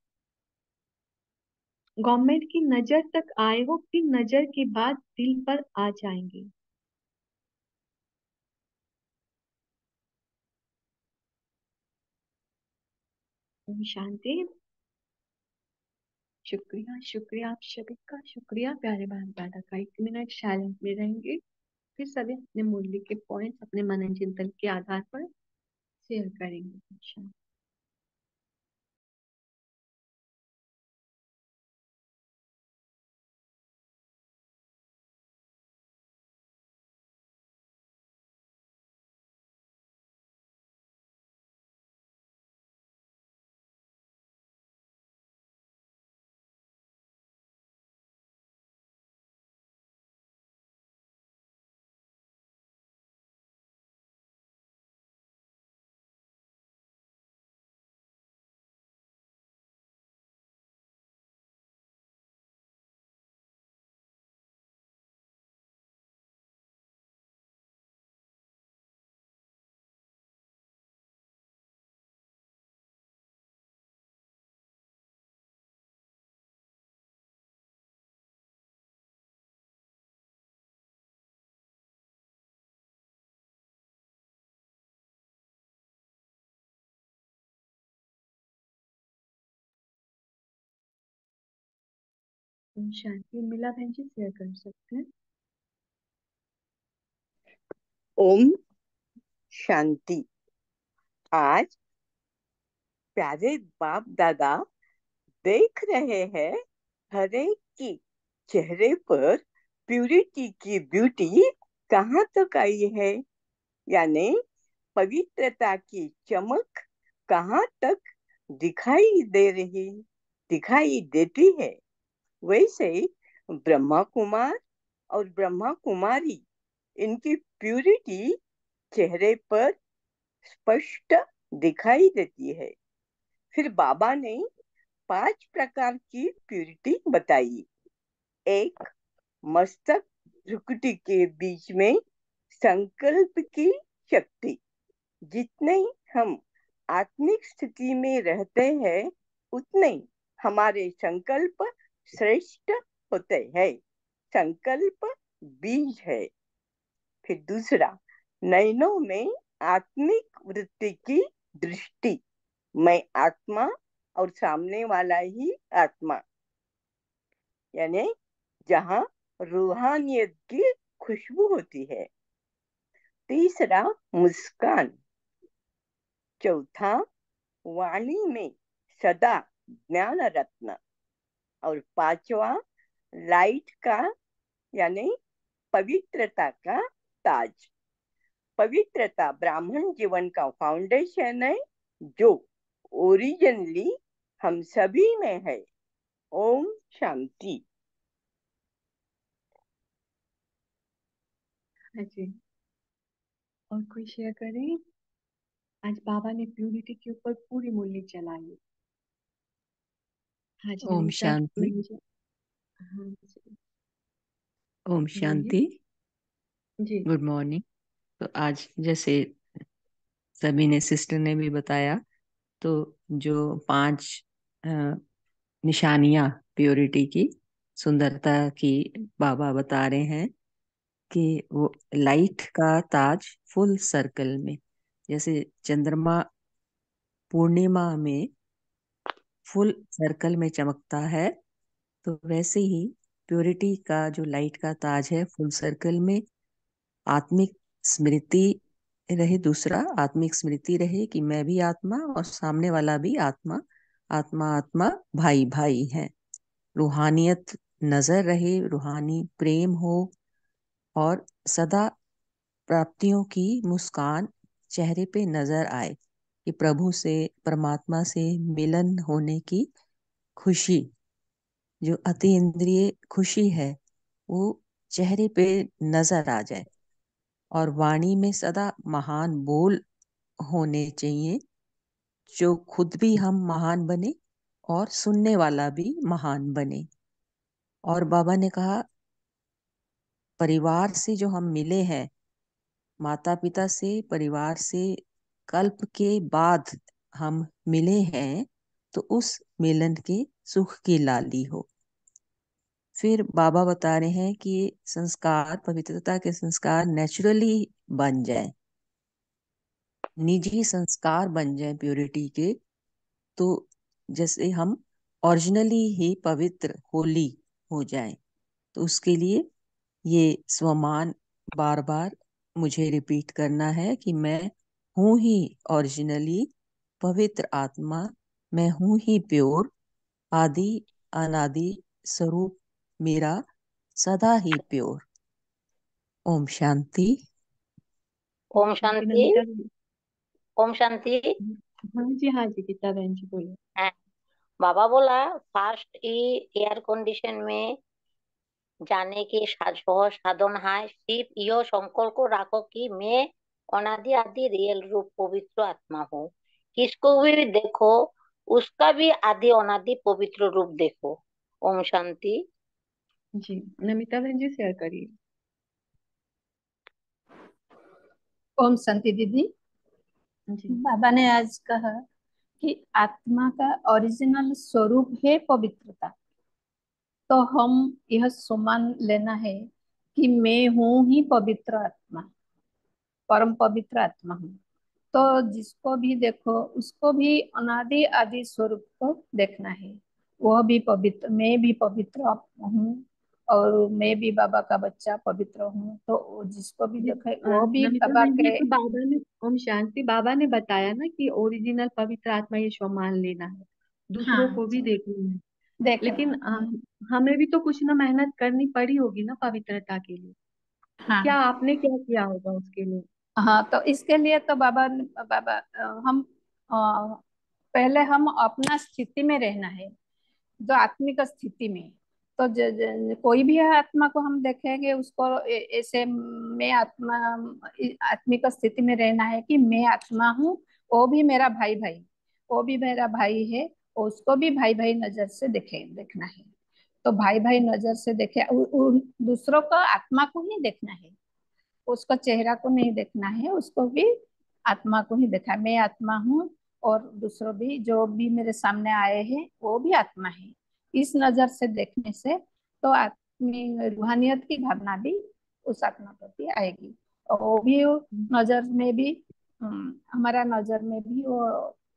गवर्नमेंट की नजर तक आए हो, फिर नजर के बाद दिल पर आ जाएंगे। ओम शांति। शुक्रिया, शुक्रिया आप सभी का, शुक्रिया प्यारे बहन दादा का। 1 मिनट साइलेंट में रहेंगे, फिर सभी अपने मूल्य के पॉइंट्स अपने मनन चिंतन के आधार पर शेयर करेंगे। अच्छा। ओम शांति। मिला बहन जी, शेयर कर सकते हैं। ओम शांति। आज प्यारे बाप दादा देख रहे हैं हर एक की चेहरे पर प्यूरिटी की ब्यूटी कहाँ तक आई है, यानी पवित्रता की चमक कहाँ तक दिखाई दे रही दिखाई देती है। वैसे ही ब्रह्मा कुमार और ब्रह्मा कुमारी, इनकी प्यूरिटी चेहरे पर स्पष्ट दिखाई देती है। फिर बाबा ने 5 प्रकार की प्यूरिटी बताई। एक, मस्तक भ्रुकुटी के बीच में संकल्प की शक्ति। जितने हम आत्मिक स्थिति में रहते हैं, उतने हमारे संकल्प श्रेष्ठ होते हैं। संकल्प बीज है। फिर दूसरा, नयनों में आत्मिक वृत्ति की दृष्टि। मैं आत्मा और सामने वाला ही आत्मा, यानी जहाँ रूहानियत की खुशबू होती है। तीसरा, मुस्कान। चौथा, वाणी में सदा ज्ञान रत्न। और पांचवा, लाइट का, यानी पवित्रता का ताज। पवित्रता ब्राह्मण जीवन का फाउंडेशन है, जो ओरिजिनली हम सभी में है। ओम शांति। हाँ जी। और कोई शेयर करें? आज बाबा ने प्यूरिटी के ऊपर पूरी मूल्य चलाई। हाँ जी, ओम नमिता शांति। जी। हाँ जी, ओम बोलिए। शांति। जी। Good morning. तो आज जैसे सभी ने, सिस्टर ने भी बताया, तो जो 5 अ, निशानियां प्योरिटी की, सुंदरता की, बाबा बता रहे हैं कि वो लाइट का ताज फुल सर्कल में, जैसे चंद्रमा पूर्णिमा में फुल सर्कल में चमकता है, तो वैसे ही प्योरिटी का जो लाइट का ताज है फुल सर्कल में, आत्मिक स्मृति रहे। दूसरा, आत्मिक स्मृति रहे कि मैं भी आत्मा और सामने वाला भी आत्मा, आत्मा आत्मा भाई भाई हैं। रूहानियत नजर रहे, रूहानी प्रेम हो, और सदा प्राप्तियों की मुस्कान चेहरे पे नजर आए, कि प्रभु से, परमात्मा से मिलन होने की खुशी, जो अति इंद्रिय खुशी है, वो चेहरे पे नजर आ जाए। और वाणी में सदा महान बोल होने चाहिए, जो खुद भी हम महान बने और सुनने वाला भी महान बने। और बाबा ने कहा, परिवार से जो हम मिले हैं, माता पिता से, परिवार से कल्प के बाद हम मिले हैं, तो उस मिलन के सुख की लाली हो। फिर बाबा बता रहे हैं कि ये संस्कार, पवित्रता के संस्कार नेचुरली बन जाए, निजी संस्कार बन जाए प्योरिटी के। तो जैसे हम ओरिजिनली ही पवित्र, होली हो जाए, तो उसके लिए ये स्वमान बार बार मुझे रिपीट करना है कि मैं हूं ही ओरिजिनली पवित्र आत्मा, मैं हूं ही प्योर, आदि अनादि स्वरूप मेरा सदा ही प्योर। ओम शांति। हाँ ओम जी, शांति। नमिता जी। ओम शांति। हाँ जी, गीता बहन जी बोलिए। हाँ, बाबा बोला फार्स्ट एयर कंडीशन में जाने की সহজ সাধন है, सिर्फ यो संकल्प राखो कि मैं अनादि आदि रियल रूप पवित्र आत्मा हूँ। किसको भी देखो, उसका भी आदि अनादि पवित्र रूप देखो। ओम शांति। जी, नमिता बहन जी शेयर करिए। ओम शांति दीदी। जी। बाबा ने आज कहा कि आत्मा का ओरिजिनल स्वरूप है पवित्रता। तो हम यह सुमान लेना है कि मैं हूँ ही पवित्र आत्मा, परम पवित्र आत्मा हूँ। तो जिसको भी देखो उसको भी अनादि आदि स्वरूप को देखना है। वह भी पवित्र, मैं भी पवित्र हूँ, और मैं भी बाबा का बच्चा पवित्र हूँ। तो जिसको भी जी, देखे वो भी नमिता बाबा बहन जी, के तो बाबा ने, ओम शांति, बाबा ने बताया ना कि ओरिजिनल पवित्र आत्मा ये मान लेना है, दूसरों हाँ को भी जी, देखना है। देखना लेकिन है। हमें भी तो कुछ ना मेहनत करनी पड़ी होगी ना पवित्रता के लिए। क्या हाँ आपने क्या किया होगा उसके लिए? हाँ, तो इसके लिए तो बाबा हम पहले हम अपना स्थिति में रहना है, जो आत्मिक स्थिति में। तो कोई भी आत्मा को हम देखेंगे उसको ऐसे मैं आत्मा, आत्मिक स्थिति में रहना है कि मैं आत्मा हूँ, वो भी मेरा भाई भाई, वो भी मेरा भाई है, उसको भी भाई भाई नजर से देखना है। तो भाई भाई नजर से देखे, दूसरों को आत्मा को ही देखना है, उसको चेहरा को नहीं देखना है, उसको भी आत्मा को ही देखा है। मैं आत्मा हूँ और दूसरों भी जो भी मेरे सामने आए हैं वो भी आत्मा है। इस नजर से देखने से तो आत्मी रूहानियत की भावना भी उस आत्मा प्रति आएगी, और वो भी नजर में भी हमारा नजर में भी वो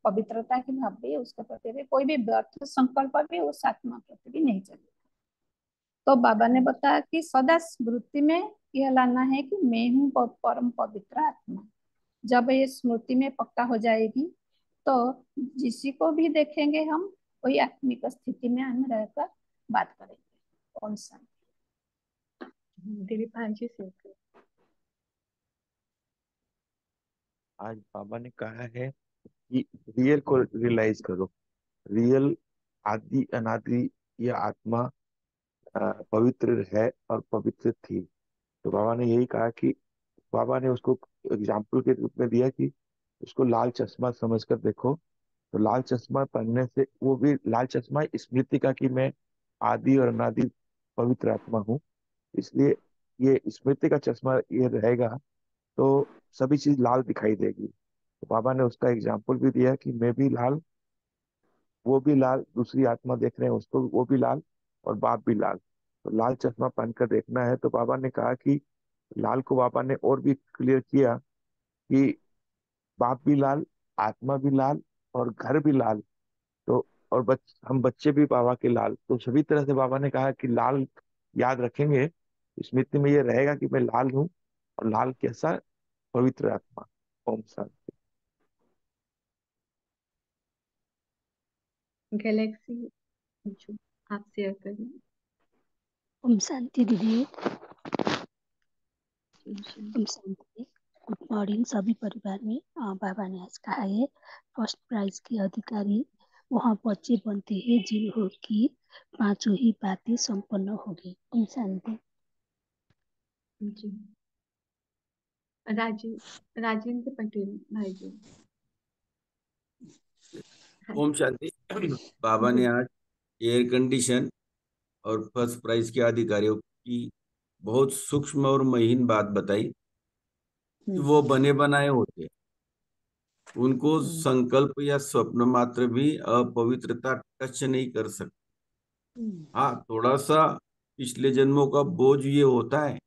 पवित्रता के भाव भी उसके प्रति भी, कोई भी व्यर्थ संकल्प भी उस आत्मा प्रति भी नहीं चलेगा। तो बाबा ने बताया कि सदा स्मृति में यह लाना है कि मैं हूँ परम पवित्र आत्मा। जब ये स्मृति में पक्का हो जाएगी तो जिसी को भी देखेंगे हम वही आत्मिक स्थिति में हम रहकर बात करेंगे। ओम शांति। दिलीप भाई जी से आज बाबा ने कहा है कि रियल को रियलाइज करो। रियल आदि अनादि ये आत्मा पवित्र है और पवित्र थी। तो बाबा ने यही कहा कि बाबा ने उसको एग्जाम्पल के रूप में दिया कि उसको लाल चश्मा समझकर देखो। तो लाल चश्मा पहनने से, वो भी लाल चश्मा स्मृति का कि मैं आदि और अनादि पवित्र आत्मा हूँ, इसलिए ये स्मृति का चश्मा ये रहेगा तो सभी चीज लाल दिखाई देगी। तो बाबा ने उसका एग्जाम्पल भी दिया कि मैं भी लाल, वो भी लाल, दूसरी आत्मा देख रहे हैं उसको, वो भी लाल और बाप भी लाल। तो लाल चश्मा पहनकर देखना है। तो बाबा ने कहा कि लाल को बाबा ने और भी क्लियर किया कि बाप भी लाल, आत्मा भी लाल और घर भी लाल। तो और हम बच्चे भी बाबा के लाल। तो सभी तरह से बाबा ने कहा कि लाल याद रखेंगे, स्मृति में ये रहेगा कि मैं लाल हूँ, और लाल कैसा? पवित्र आत्मा। ओम शांति। गैलेक्सी जो आप शेयर करें। ओम शांति दीदी। ओम शांति। ओम शांति। गुड मॉर्निंग सभी परिवार में। बाबा ने आज कहा है फर्स्ट प्राइज के अधिकारी वहाँ बच्चे बनते हैं जिन हो की पांचों ही बातें संपन्न होगी। ओम शांति। जी राजेंद्र पटेल भाई जी। हाँ ओम शांति। बाबा जी ने आज एयर कंडीशन और फर्स्ट प्राइज के अधिकारियों की बहुत सूक्ष्म और महीन बात बताई कि वो बने बनाए होते हैं। उनको संकल्प या स्वप्न मात्र भी अपवित्रता टच नहीं कर सकते। हाँ, थोड़ा सा पिछले जन्मों का बोझ ये होता है,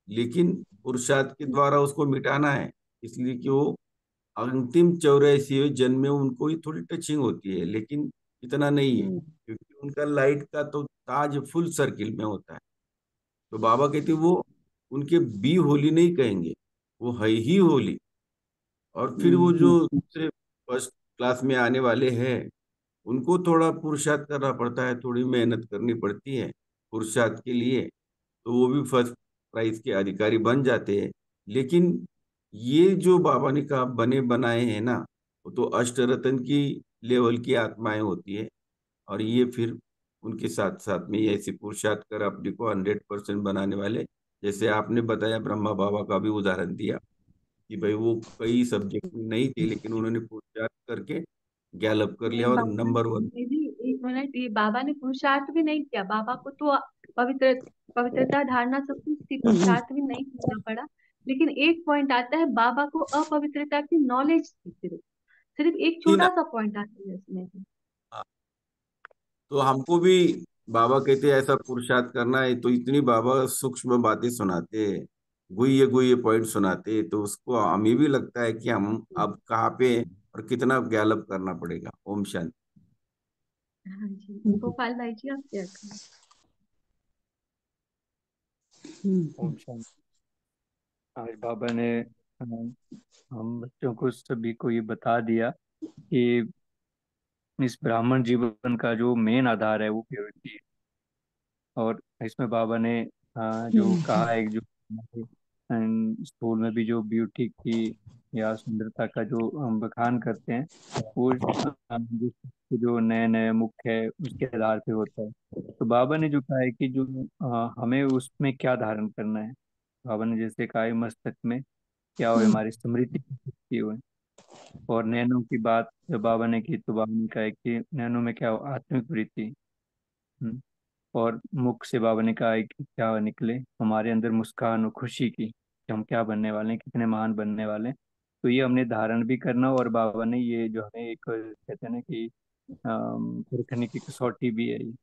लेकिन पुरुषार्थ के द्वारा उसको मिटाना है। इसलिए कि वो अंतिम 84वें जन्म में उनको ही थोड़ी टचिंग होती है, लेकिन इतना नहीं है, क्योंकि उनका लाइट का तो ताज फुल सर्किल में होता है। तो बाबा कहते वो उनके बी होली नहीं कहेंगे, वो है ही होली। और फिर वो जो दूसरे फर्स्ट क्लास में आने वाले हैं, उनको थोड़ा पुरुषार्थ करना पड़ता है, थोड़ी मेहनत करनी पड़ती है पुरुषार्थ के लिए, तो वो भी फर्स्ट प्राइज के अधिकारी बन जाते हैं। लेकिन ये जो बाबा ने कहा बने बनाए हैं ना, वो तो अष्टरत्न की लेवल की आत्माएं होती है। और ये फिर उनके साथ साथ में ये ऐसे पुरुषार्थ कर अपने को 100% बनाने वाले, जैसे आपने बताया ब्रह्मा बाबा का भी उदाहरण दिया कि भाई वो कई सब्जेक्ट में नहीं थे, लेकिन उन्होंने पुरुषार्थ करके गैलअप कर लिया नहीं, और बाबा नंबर 1। दीदी एक मिनट, ये बाबा ने पुरुषार्थ भी नहीं किया। बाबा को तो पवित्र पवित्रता धारणा सब कुछ थी, पुरुषार्थ भी नहीं करना पड़ा। लेकिन एक पॉइंट आता है, बाबा को अपवित्रता की नॉलेज थी। सिर्फ सिर्फ एक थी ना। छोटा सा पॉइंट आता है इसमें भी। तो हमको भी बाबा कहते हैं ऐसा पुरुषार्थ करना है, तो इतनी बाबा सूक्ष्म बातें सुनाते हैं, गुह्य गुह्य पॉइंट सुनाते हैं, तो उसको हमें भी लगता है कि हम अब कहाँ पे हैं और कितना गैलअप करना पड़ेगा। ओम शांति। हाँ जी, गोपाल भाई जी आप शेयर करें। ओम शांति। आज बाबा ने हम बच्चों को सभी को ये बता दिया कि इस ब्राह्मण जीवन का जो मेन आधार है वो प्योरिटी है। और इसमें बाबा ने जो कहा है, जो स्कूल में भी जो ब्यूटी की या सुंदरता का जो हम बखान करते हैं, वो जो नए नए मुख है उसके आधार पे होता है। तो बाबा ने जो कहा है कि जो हमें उसमें क्या धारण करना है। बाबा ने जैसे कहा है मस्तक में क्या हो, हमारी स्मृति की हो। और नैनो की बात जब बाबा ने की तो बाबा ने कहा है कि नैनो में क्या हो, आत्मिक वृत्ति। हम्म। और मुख से बाबा ने कहा है कि क्या निकले हमारे अंदर मुस्कान और खुशी की, कि हम क्या बनने वाले हैं, कितने महान बनने वाले हैं। तो ये हमने धारण भी करना। और बाबा ने ये जो हमें एक कहते हैं ना कि परखने की कसौटी भी है ये।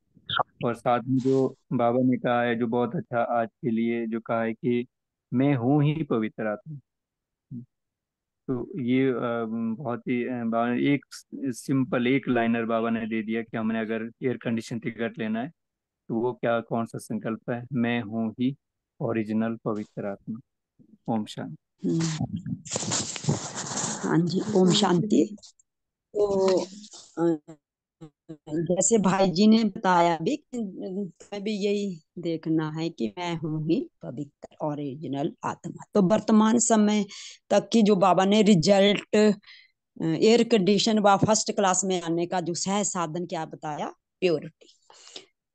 और साथ में जो बाबा ने कहा है जो बहुत अच्छा आज के लिए जो कहा है कि मैं हूँ ही पवित्र आत्मा। तो ये बहुत ही एक सिंपल एक लाइनर बाबा ने दे दिया कि हमने अगर एयर कंडीशन टिकट लेना है तो वो क्या कौन सा संकल्प है, मैं हूँ ही ओरिजिनल पवित्र आत्मा। ओम शांति। हाँ जी, ओम शांति। तो अ, जैसे भाई जी ने बताया भी कि मैं भी यही देखना है कि मैं हूँ ही पवित्र ओरिजिनल आत्मा। तो वर्तमान समय तक की जो बाबा ने रिजल्ट एयर कंडीशन व फर्स्ट क्लास में आने का जो सहज साधन क्या बताया, प्योरिटी।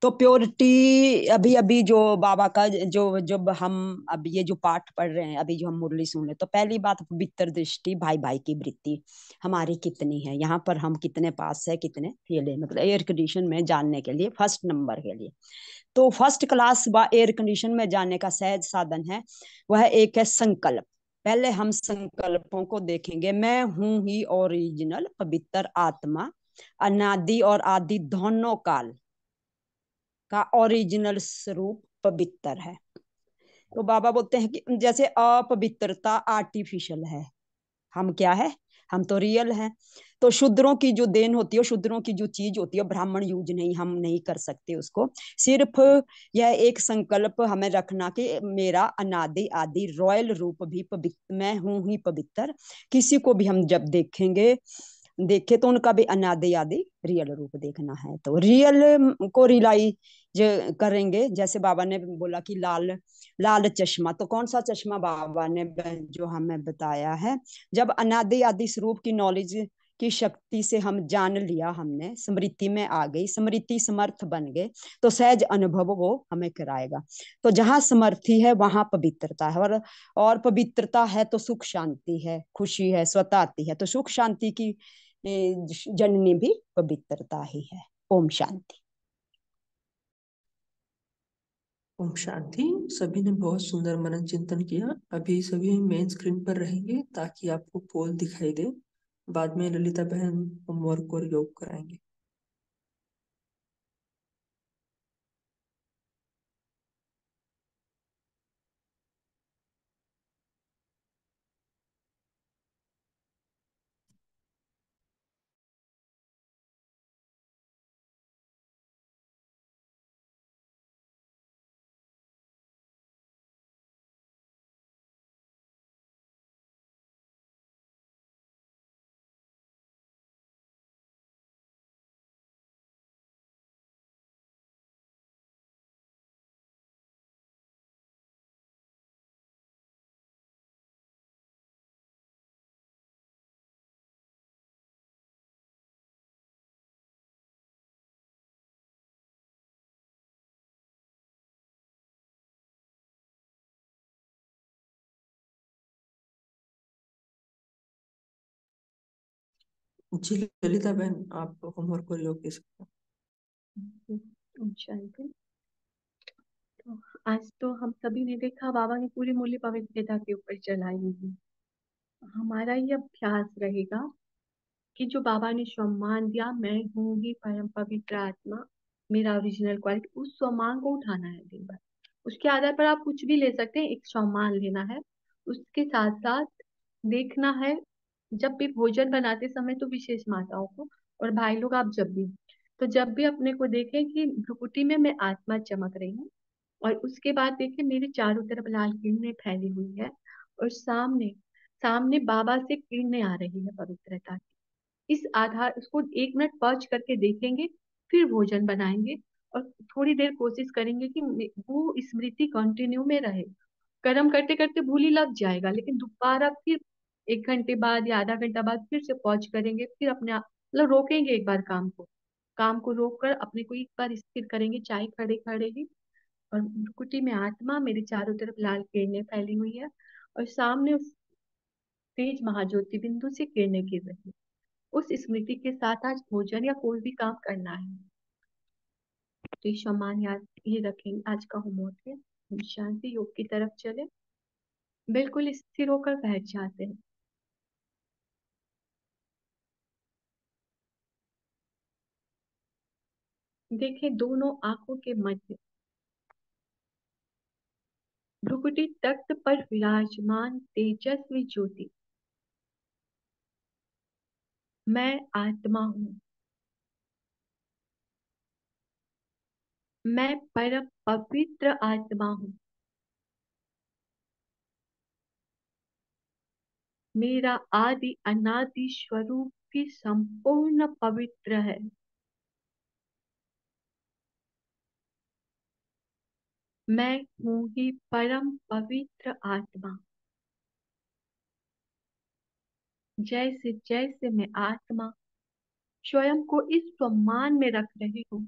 तो प्योरिटी अभी अभी जो बाबा का जो जब हम अब ये जो पाठ पढ़ रहे हैं, अभी जो हम मुरली सुन रहे, तो पहली बात पवित्र दृष्टि, भाई भाई की वृत्ति हमारी कितनी है, यहाँ पर हम कितने पास है, कितने फेल है, मतलब एयर कंडीशन में जानने के लिए फर्स्ट नंबर के लिए। तो फर्स्ट क्लास व एयर कंडीशन में जाने का सहज साधन है, वह एक है संकल्प। पहले हम संकल्पों को देखेंगे। मैं हूं ही ओरिजिनल पवित्र आत्मा, अनादि और आदि दोनों काल का ओरिजिनल स्वरूप पवित्र है। तो बाबा बोलते हैं कि जैसे अपवित्रता आर्टिफिशियल है, हम क्या है, हम तो रियल है। तो शूद्रों की जो देन होती है, शूद्रों की जो चीज होती है, ब्राह्मण यूज नहीं, हम नहीं कर सकते उसको। सिर्फ यह एक संकल्प हमें रखना कि मेरा अनादि आदि रॉयल रूप भी पवित्र, मैं हूं ही पवित्र। किसी को भी हम जब देखेंगे देखे तो उनका भी अनादि आदि रियल रूप देखना है। तो रियल को रियलाइज करेंगे। जैसे बाबा ने बोला कि लाल लाल चश्मा, तो कौन सा चश्मा बाबा ने जो हमें बताया है, जब अनादि आदि स्वरूप की नॉलेज की शक्ति से हम जान लिया, हमने स्मृति में आ गई, स्मृति समर्थ बन गए, तो सहज अनुभव वो हमें कराएगा। तो जहां समर्थी है वहां पवित्रता है, और पवित्रता है तो सुख शांति है, खुशी है, स्वतः आती है। तो सुख शांति की जननी भी पवित्रता ही है। ओम शांति। ओम शांति। सभी ने बहुत सुंदर मनन चिंतन किया। अभी सभी मेन स्क्रीन पर रहेंगे ताकि आपको पोल दिखाई दे। बाद में ललिता बहन होमवर्क और योग कराएंगे। जी ललिता बहन, आप होमवर्क और योग दे सकते हैं। ओम शांति। तो आज तो हम सभी ने देखा बाबा ने पूरी मूल्य पवित्रता के ऊपर चलाई हुई। हमारा ये अभ्यास रहेगा कि जो बाबा ने सम्मान दिया, मैं हूँ ही परम पवित्र आत्मा, मेरा ओरिजिनल क्वालिटी, उस सम्मान को उठाना है दिन भर। उसके आधार पर आप कुछ भी ले सकते हैं, एक सम्मान लेना है। उसके साथ साथ देखना है, जब भी भोजन बनाते समय तो विशेष माताओं को और भाई लोग आप जब भी अपने को देखें कि भ्रुकुटी में मैं आत्मा चमक रही हूँ, और उसके बाद देखें मेरे चारों तरफ लाल किरणें फैली हुई है, और सामने सामने बाबा से किरणें आ रही है पवित्रता की। इस आधार उसको 1 मिनट पॉज करके देखेंगे, फिर भोजन बनाएंगे, और थोड़ी देर कोशिश करेंगे कि वो स्मृति कंटिन्यू में रहे। कर्म करते करते भूल ही लग जाएगा, लेकिन दोबारा फिर 1 घंटे बाद या आधा घंटा बाद फिर से पॉज करेंगे, फिर अपने आप मतलब रोकेंगे एक बार काम को रोक कर अपने को एक बार स्थिर करेंगे, चाहे खड़े खड़े ही। और कुटी में आत्मा, मेरे चारों तरफ लाल किरणें फैली हुई है, और सामने उस तेज महाज्योति बिंदु से किरणें गिर रही है। उस स्मृति के साथ आज भोजन या कोई भी काम करना है। तो ये सम्मान याद ये रखेंगे। आज का होमवर्क है। हम शांति योग की तरफ चले, बिल्कुल स्थिर होकर बैठ जाते हैं। देखें दोनों आंखों के मध्य भ्रुकुटी तख्त पर विराजमान तेजस्वी ज्योति मैं आत्मा हूँ। मैं परम पवित्र आत्मा हूँ। मेरा आदि अनादि स्वरूप भी संपूर्ण पवित्र है। मैं हूँ ही परम पवित्र आत्मा। जैसे जैसे मैं आत्मा स्वयं को इस सम्मान में रख रही हूँ,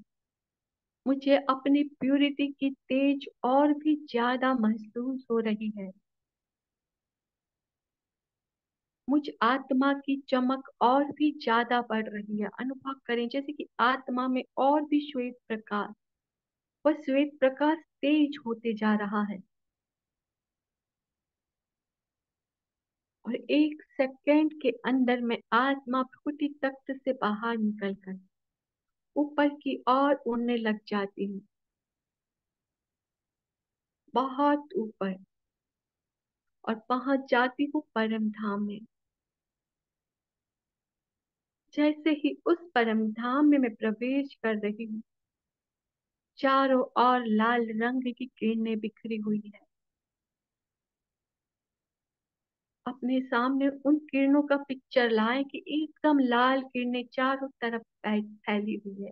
मुझे अपनी प्यूरिटी की तेज और भी ज्यादा महसूस हो रही है। मुझ आत्मा की चमक और भी ज्यादा बढ़ रही है। अनुभव करें जैसे कि आत्मा में और भी श्वेत प्रकाश, वह श्वेत प्रकाश तेज होते जा रहा है और एक सेकंड के अंदर मैं आत्मा प्रकृति तत्व से बाहर निकलकर ऊपर की ओर उड़ने लग जाती हूँ, बहुत ऊपर, और पहुंच जाती हूँ परम धाम में। जैसे ही उस परम धाम में मैं प्रवेश कर रही हूँ, चारों ओर लाल रंग की किरणें बिखरी हुई है। अपने सामने उन किरणों का पिक्चर लाएं कि एकदम लाल किरणें चारों तरफ फैली हुई है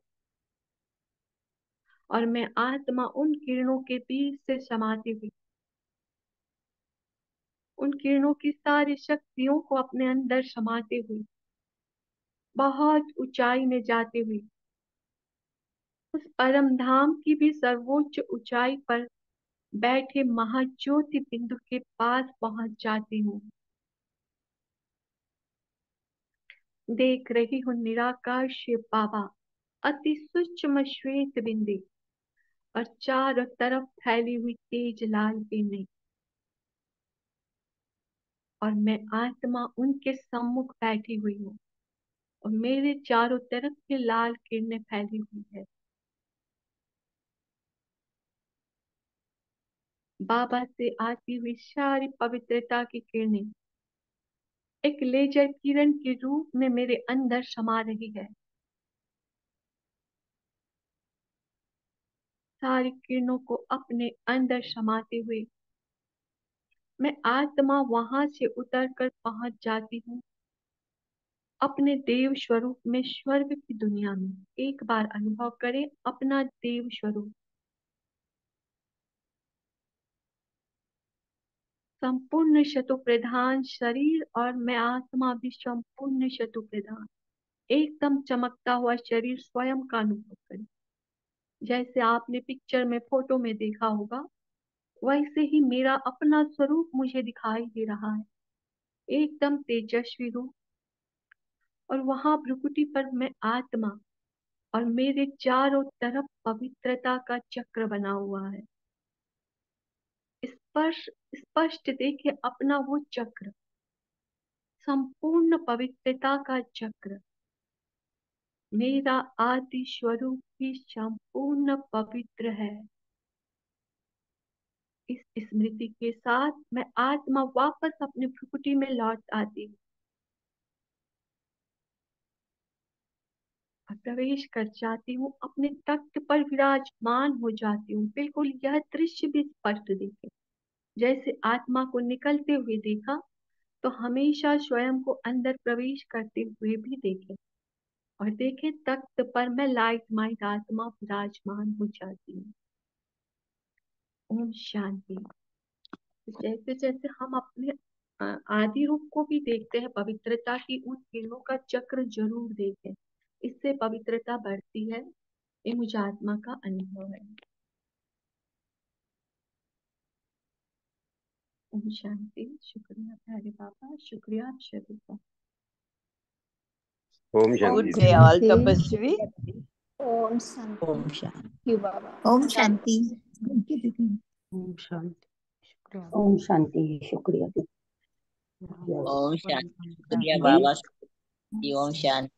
और मैं आत्मा उन किरणों के बीच से समाती हुई उन किरणों की सारी शक्तियों को अपने अंदर समाते हुई बहुत ऊंचाई में जाती हुई उस परम धाम की भी सर्वोच्च ऊंचाई पर बैठे महाज्योति बिंदु के पास पहुंच जाती हूँ। देख रही हूँ निराकार शिव बाबा अति सूक्ष्म श्वेत बिंदी और चारों तरफ फैली हुई तेज लाल किरणें, और मैं आत्मा उनके सम्मुख बैठी हुई हूँ और मेरे चारों तरफ भी लाल किरणें फैली हुई है। बाबा से आती हुई सारी पवित्रता की किरणें एक लेजर किरण के रूप में मेरे अंदर समा रही है। सारी किरणों को अपने अंदर समाते हुए मैं आत्मा वहां से उतरकर पहुंच जाती हूँ अपने देव स्वरूप में, स्वर्ग की दुनिया में। एक बार अनुभव करें अपना देव स्वरूप, संपूर्ण शतु प्रधान शरीर, और मैं आत्मा भी संपूर्ण शतु प्रधान, एकदम चमकता हुआ शरीर स्वयं का अनुभव करें। जैसे आपने पिक्चर में, फोटो में देखा होगा, वैसे ही मेरा अपना स्वरूप मुझे दिखाई दे रहा है, एकदम तेजस्वी रूप। और वहां भ्रुकुटी पर मैं आत्मा और मेरे चारों तरफ पवित्रता का चक्र बना हुआ है। स्पष्ट स्पष्ट देखे अपना वो चक्र, संपूर्ण पवित्रता का चक्र। मेरा आदि स्वरूप भी संपूर्ण पवित्र है। इस स्मृति के साथ मैं आत्मा वापस अपनी प्रकृति में लौट आती हूँ और प्रवेश कर जाती हूँ, अपने तख्त पर विराजमान हो जाती हूँ। बिल्कुल यह दृश्य भी स्पष्ट दिखे। जैसे आत्मा को निकलते हुए देखा, तो हमेशा स्वयं को अंदर प्रवेश करते हुए भी देखे, और देखे तख्त पर मैं लाइट माइट आत्मा विराजमान हो जाती हूँ। ओम शांति। जैसे जैसे हम अपने आदि रूप को भी देखते हैं, पवित्रता की उन किरणों का चक्र जरूर देखें, इससे पवित्रता बढ़ती है। ये मुझे आत्मा का अनुभव है। ओम शांति। शुक्रिया प्यारे बाबा, शुक्रिया आप सभी का। Om Om Shanti. Good day all शांति। तपस्वी। ओम शांति। ओम शांति। थैंक यू बाबा। ओम शांति। ओम शांति। शुक्रिया। ओम शांति। शुक्रिया। ओम शांति। शुक्रिया शांति। बाबा। ओम शांति।